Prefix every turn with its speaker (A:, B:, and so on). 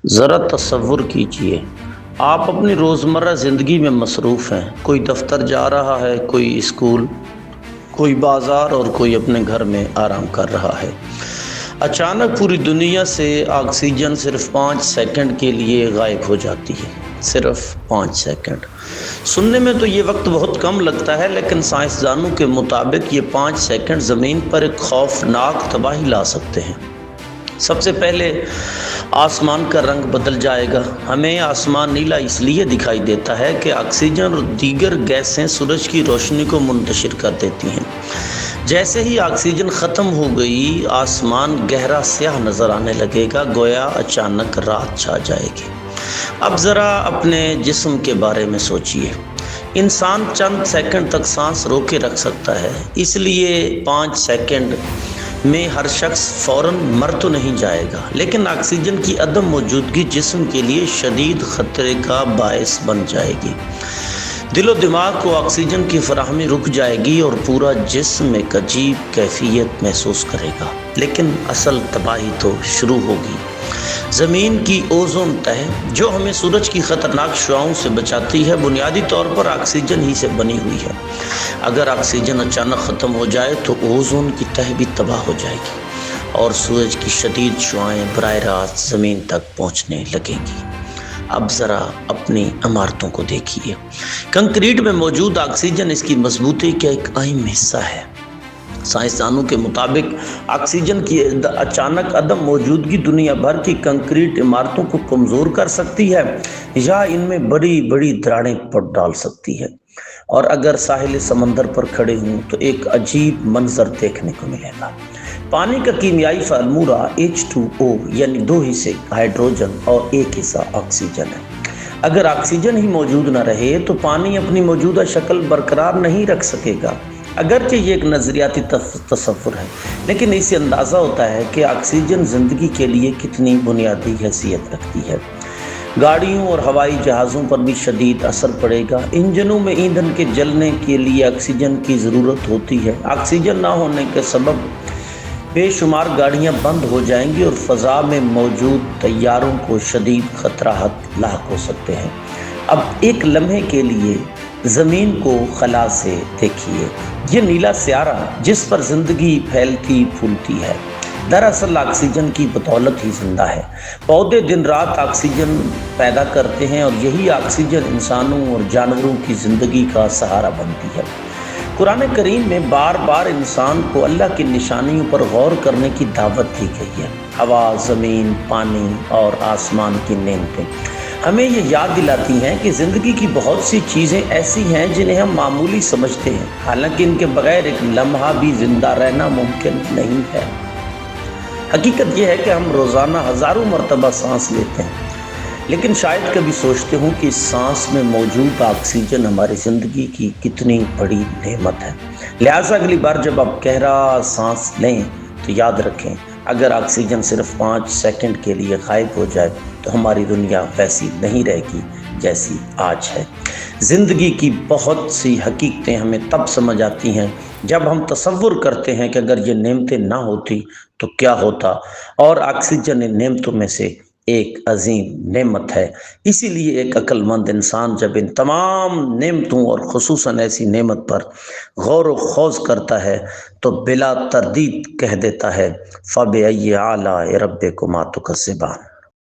A: ذرا تصور کیجئے، آپ اپنی روزمرہ زندگی میں مصروف ہیں، کوئی دفتر جا رہا ہے، کوئی اسکول، کوئی بازار اور کوئی اپنے گھر میں آرام کر رہا ہے۔ اچانک پوری دنیا سے آکسیجن صرف 5 سیکنڈ کے لیے غائب ہو جاتی ہے، صرف 5 سیکنڈ۔ سننے میں تو یہ وقت بہت کم لگتا ہے، لیکن سائنسدانوں کے مطابق یہ 5 سیکنڈ زمین پر ایک خوفناک تباہی لا سکتے ہیں۔ سب سے پہلے آسمان کا رنگ بدل جائے گا۔ ہمیں آسمان نیلا اس لیے دکھائی دیتا ہے کہ آکسیجن اور دیگر گیسیں سورج کی روشنی کو منتشر کر دیتی ہیں۔ جیسے ہی آکسیجن ختم ہو گئی، آسمان گہرا سیاہ نظر آنے لگے گا، گویا اچانک رات چھا جائے گی۔ اب ذرا اپنے جسم کے بارے میں سوچئے۔ انسان چند سیکنڈ تک سانس روکے رکھ سکتا ہے، اس لیے 5 سیکنڈ میں ہر شخص فوراً مر تو نہیں جائے گا، لیکن آکسیجن کی عدم موجودگی جسم کے لیے شدید خطرے کا باعث بن جائے گی۔ دل و دماغ کو آکسیجن کی فراہمی رک جائے گی اور پورا جسم ایک عجیب کیفیت محسوس کرے گا۔ لیکن اصل تباہی تو شروع ہوگی۔ زمین کی اوزون تہ، جو ہمیں سورج کی خطرناک شعاعوں سے بچاتی ہے، بنیادی طور پر آکسیجن ہی سے بنی ہوئی ہے۔ اگر آکسیجن اچانک ختم ہو جائے تو اوزون کی تہ بھی تباہ ہو جائے گی اور سورج کی شدید شعاعیں براہ راست زمین تک پہنچنے لگیں گی۔ اب ذرا اپنی عمارتوں کو دیکھیے۔ کنکریٹ میں موجود آکسیجن اس کی مضبوطی کا ایک اہم حصہ ہے۔ سائنسدانوں کے مطابق آکسیجن کی اچانک عدم موجودگی دنیا بھر کی کنکریٹ عمارتوں کو کمزور کر سکتی ہے یا ان میں بڑی بڑی دراڑیں پڑ ڈال سکتی ہے، اور اگر ساحل سمندر پر کھڑے ہوں تو ایک عجیب منظر دیکھنے کو ملے گا۔ پانی کا کیمیائی فارمولہ H2O، یعنی 2 حصے ہائیڈروجن اور 1 حصہ آکسیجن ہے۔ اگر آکسیجن ہی موجود نہ رہے تو پانی اپنی موجودہ شکل برقرار نہیں رکھ سکے گا۔ اگرچہ یہ ایک نظریاتی تصور ہے، لیکن اس سے اندازہ ہوتا ہے کہ آکسیجن زندگی کے لیے کتنی بنیادی حیثیت رکھتی ہے۔ گاڑیوں اور ہوائی جہازوں پر بھی شدید اثر پڑے گا۔ انجنوں میں ایندھن کے جلنے کے لیے آکسیجن کی ضرورت ہوتی ہے۔ آکسیجن نہ ہونے کے سبب بے شمار گاڑیاں بند ہو جائیں گی اور فضا میں موجود طیاروں کو شدید خطرات لاحق ہو سکتے ہیں۔ اب ایک لمحے کے لیے زمین کو خلا سے دیکھیے۔ یہ نیلا سیارہ جس پر زندگی پھیلتی پھولتی ہے، دراصل آکسیجن کی بدولت ہی زندہ ہے۔ پودے دن رات آکسیجن پیدا کرتے ہیں اور یہی آکسیجن انسانوں اور جانوروں کی زندگی کا سہارا بنتی ہے۔ قرآن کریم میں بار بار انسان کو اللہ کی نشانیوں پر غور کرنے کی دعوت دی گئی ہے۔ ہوا، زمین، پانی اور آسمان کی نعمتیں ہمیں یہ یاد دلاتی ہیں کہ زندگی کی بہت سی چیزیں ایسی ہیں جنہیں ہم معمولی سمجھتے ہیں، حالانکہ ان کے بغیر ایک لمحہ بھی زندہ رہنا ممکن نہیں ہے۔ حقیقت یہ ہے کہ ہم روزانہ ہزاروں مرتبہ سانس لیتے ہیں، لیکن شاید کبھی سوچتے ہوں کہ اس سانس میں موجود آکسیجن ہماری زندگی کی کتنی بڑی نعمت ہے۔ لہٰذا اگلی بار جب آپ گہرا سانس لیں تو یاد رکھیں، اگر آکسیجن صرف 5 سیکنڈ کے لیے غائب ہو جائے تو ہماری دنیا ویسی نہیں رہے گی جیسی آج ہے۔ زندگی کی بہت سی حقیقتیں ہمیں تب سمجھ آتی ہیں جب ہم تصور کرتے ہیں کہ اگر یہ نعمتیں نہ ہوتی تو کیا ہوتا، اور آکسیجن ان نعمتوں میں سے ایک عظیم نعمت ہے۔ اسی لیے ایک عقل مند انسان جب ان تمام نعمتوں اور خصوصاً ایسی نعمت پر غور و خوض کرتا ہے تو بلا تردید کہہ دیتا ہے فَبِأَيِّ آلَاءِ رَبِّكُمَا تُكَذِّبَانِ۔